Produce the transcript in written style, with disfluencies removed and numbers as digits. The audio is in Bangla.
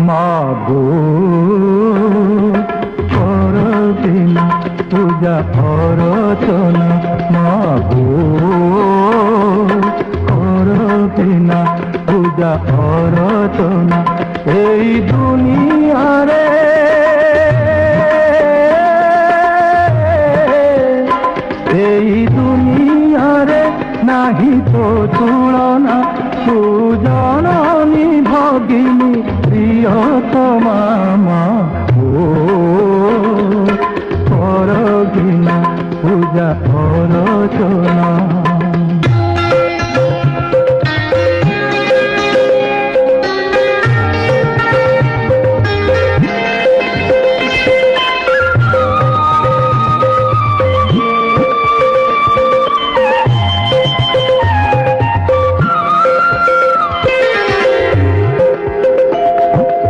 মাগো করবি না পূজা অর্চনা, মাগো করবি না পূজা অর্চনা। এই দুনিয়া